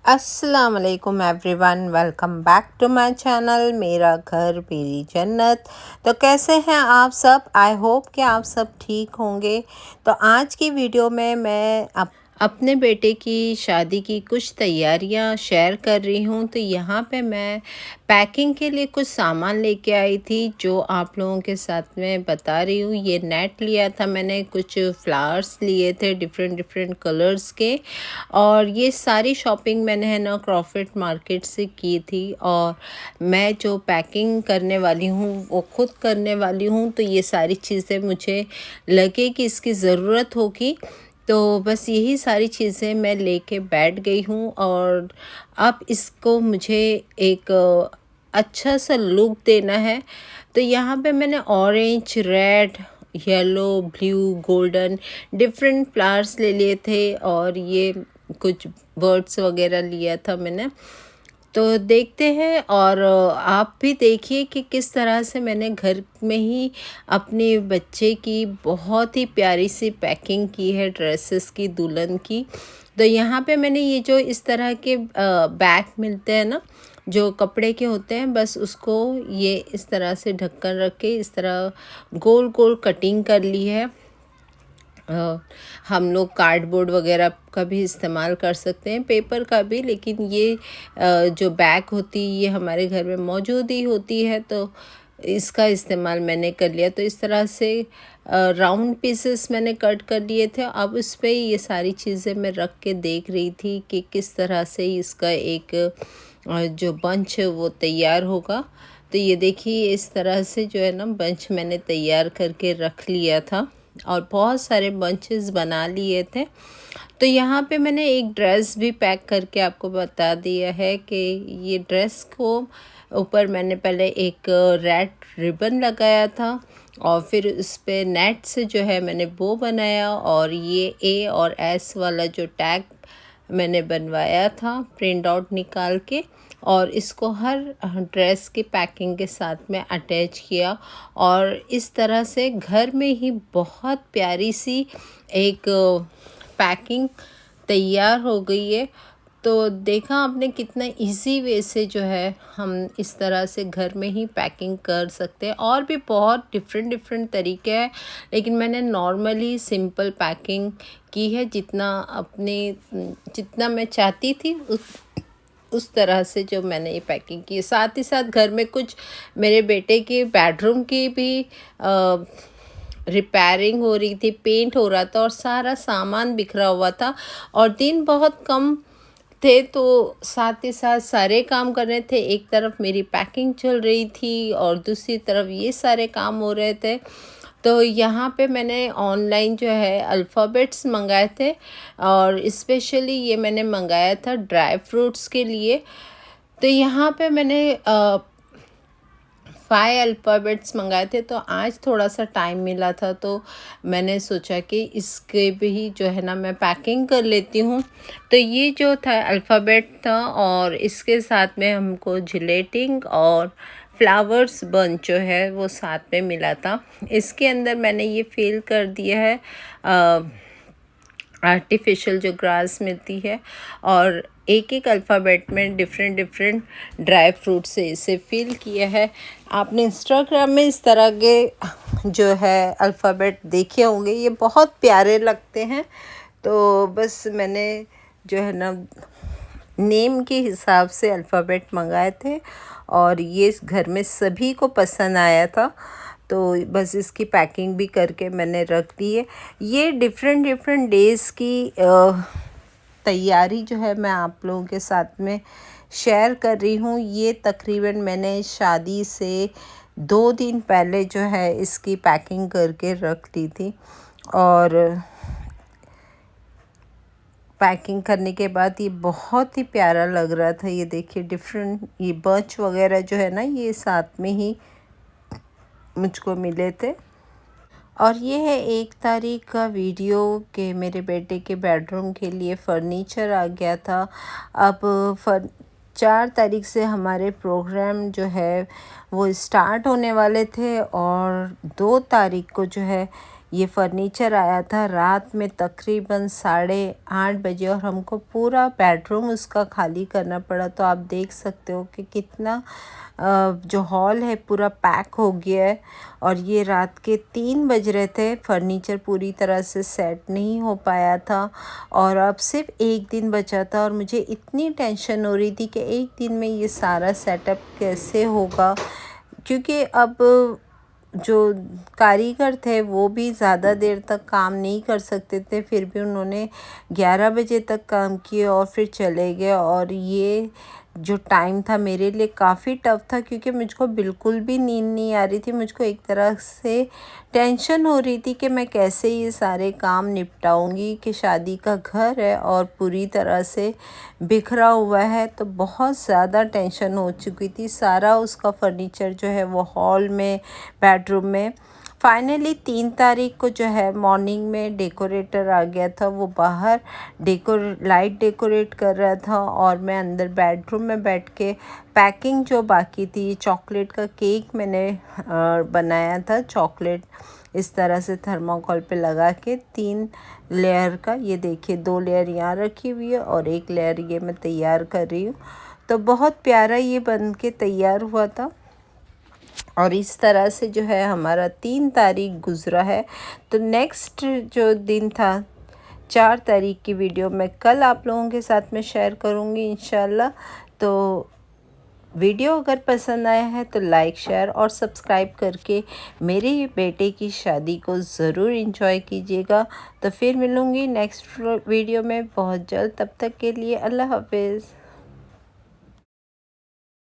अस्सलाम वालेकुम everyone, welcome back to my channel मेरा घर मेरी जन्नत। तो कैसे हैं आप सब? आई होप कि आप सब ठीक होंगे। तो आज की वीडियो में मैं अपने बेटे की शादी की कुछ तैयारियां शेयर कर रही हूं। तो यहाँ पे मैं पैकिंग के लिए कुछ सामान लेके आई थी जो आप लोगों के साथ में बता रही हूँ। ये नेट लिया था मैंने, कुछ फ्लावर्स लिए थे डिफरेंट डिफरेंट कलर्स के, और ये सारी शॉपिंग मैंने है ना क्रॉफर्ड मार्केट से की थी। और मैं जो पैकिंग करने वाली हूँ वो खुद करने वाली हूँ, तो ये सारी चीज़ें मुझे लगे कि इसकी ज़रूरत होगी, तो बस यही सारी चीज़ें मैं लेके बैठ गई हूँ। और अब इसको मुझे एक अच्छा सा लुक देना है। तो यहाँ पे मैंने orange, red, yellow, blue, golden different flowers ले लिए थे, और ये कुछ बर्ड्स वगैरह लिया था मैंने। तो देखते हैं, और आप भी देखिए कि किस तरह से मैंने घर में ही अपने बच्चे की बहुत ही प्यारी सी पैकिंग की है ड्रेसेस की, दुल्हन की। तो यहाँ पे मैंने ये जो इस तरह के बैग मिलते हैं ना, जो कपड़े के होते हैं, बस उसको ये इस तरह से ढक्कन रख के इस तरह गोल गोल कटिंग कर ली है। हम लोग कार्डबोर्ड वगैरह का भी इस्तेमाल कर सकते हैं, पेपर का भी, लेकिन ये जो बैग होती है ये हमारे घर में मौजूद ही होती है, तो इसका इस्तेमाल मैंने कर लिया। तो इस तरह से राउंड पीसेस मैंने कट कर लिए थे। अब उस पर ये सारी चीज़ें मैं रख के देख रही थी कि किस तरह से इसका एक जो बंच है वो तैयार होगा। तो ये देखिए इस तरह से जो है ना बंच मैंने तैयार करके रख लिया था, और बहुत सारे बंचेस बना लिए थे। तो यहाँ पे मैंने एक ड्रेस भी पैक करके आपको बता दिया है कि ये ड्रेस को ऊपर मैंने पहले एक रेड रिबन लगाया था, और फिर उस पर नेट से जो है मैंने बो बनाया, और ये ए और एस वाला जो टैग मैंने बनवाया था प्रिंट आउट निकाल के, और इसको हर ड्रेस की पैकिंग के साथ में अटैच किया। और इस तरह से घर में ही बहुत प्यारी सी एक पैकिंग तैयार हो गई है। तो देखा आपने कितना इजी वे से जो है हम इस तरह से घर में ही पैकिंग कर सकते हैं। और भी बहुत डिफरेंट डिफरेंट तरीके हैं, लेकिन मैंने नॉर्मली सिंपल पैकिंग की है, जितना मैं चाहती थी उस तरह से जो मैंने ये पैकिंग की। साथ ही साथ घर में कुछ मेरे बेटे के बेडरूम की भी रिपेयरिंग हो रही थी, पेंट हो रहा था, और सारा सामान बिखरा हुआ था, और दिन बहुत कम थे, तो साथ ही साथ सारे काम कर रहे थे। एक तरफ मेरी पैकिंग चल रही थी और दूसरी तरफ ये सारे काम हो रहे थे। तो यहाँ पे मैंने ऑनलाइन जो है अल्फ़ाबेट्स मंगाए थे, और स्पेशली ये मैंने मंगाया था ड्राई फ्रूट्स के लिए। तो यहाँ पे मैंने 5 अल्फ़ाबेट्स मंगाए थे। तो आज थोड़ा सा टाइम मिला था, तो मैंने सोचा कि इसके भी जो है ना मैं पैकिंग कर लेती हूँ। तो ये जो था अल्फ़ाबेट था, और इसके साथ में हमको जिलेटिंग और फ्लावर्स बंच जो है वो साथ में मिला था। इसके अंदर मैंने ये फिल कर दिया है आर्टिफिशियल जो ग्रास मिलती है, और एक एक अल्फ़ाबेट में डिफरेंट डिफरेंट ड्राई फ्रूट से इसे फिल किया है। आपने इंस्टाग्राम में इस तरह के जो है अल्फ़ाबेट देखे होंगे, ये बहुत प्यारे लगते हैं। तो बस मैंने जो है ना नेम के हिसाब से अल्फ़ाबेट मंगाए थे, और ये घर में सभी को पसंद आया था। तो बस इसकी पैकिंग भी करके मैंने रख दी है। ये डिफरेंट डिफरेंट डेज़ की तैयारी जो है मैं आप लोगों के साथ में शेयर कर रही हूँ। ये तकरीबन मैंने शादी से 2 दिन पहले जो है इसकी पैकिंग करके रख ली थी, और पैकिंग करने के बाद ये बहुत ही प्यारा लग रहा था। ये देखिए डिफरेंट ये बंच वगैरह जो है ना ये साथ में ही मुझको मिले थे। और ये है 1 तारीख का वीडियो कि मेरे बेटे के बेडरूम के लिए फ़र्नीचर आ गया था। अब 4 तारीख से हमारे प्रोग्राम जो है वो स्टार्ट होने वाले थे, और 2 तारीख को जो है ये फर्नीचर आया था रात में तकरीबन 8:30 बजे और हमको पूरा बेडरूम उसका खाली करना पड़ा। तो आप देख सकते हो कि कितना जो हॉल है पूरा पैक हो गया है। और ये रात के 3 बज रहे थे, फर्नीचर पूरी तरह से सेट नहीं हो पाया था और अब सिर्फ एक दिन बचा था। और मुझे इतनी टेंशन हो रही थी कि एक दिन में ये सारा सेटअप कैसे होगा, क्योंकि अब जो कारीगर थे वो भी ज़्यादा देर तक काम नहीं कर सकते थे। फिर भी उन्होंने 11 बजे तक काम किए और फिर चले गए। और ये जो टाइम था मेरे लिए काफ़ी टफ़ था, क्योंकि मुझको बिल्कुल भी नींद नहीं आ रही थी। मुझको एक तरह से टेंशन हो रही थी कि मैं कैसे ये सारे काम निपटाऊंगी, कि शादी का घर है और पूरी तरह से बिखरा हुआ है। तो बहुत ज़्यादा टेंशन हो चुकी थी। सारा उसका फर्नीचर जो है वो हॉल में, बेडरूम में। फाइनली 3 तारीख को जो है मॉर्निंग में डेकोरेटर आ गया था। वो बाहर लाइट डेकोरेट कर रहा था और मैं अंदर बेडरूम में बैठ के पैकिंग जो बाकी थी, चॉकलेट का केक मैंने बनाया था। चॉकलेट इस तरह से थर्माकोल पे लगा के 3 लेयर का, ये देखिए 2 लेयर यहाँ रखी हुई है और 1 लेयर ये मैं तैयार कर रही हूँ। तो बहुत प्यारा ये बन के तैयार हुआ था। और इस तरह से जो है हमारा 3 तारीख गुज़रा है। तो नेक्स्ट जो दिन था 4 तारीख की वीडियो मैं कल आप लोगों के साथ में शेयर करूँगी इंशाल्लाह। तो वीडियो अगर पसंद आया है तो लाइक, शेयर और सब्सक्राइब करके मेरे बेटे की शादी को ज़रूर एंजॉय कीजिएगा। तो फिर मिलूँगी नेक्स्ट वीडियो में बहुत जल्द। तब तक के लिए अल्लाह हाफ़िज़।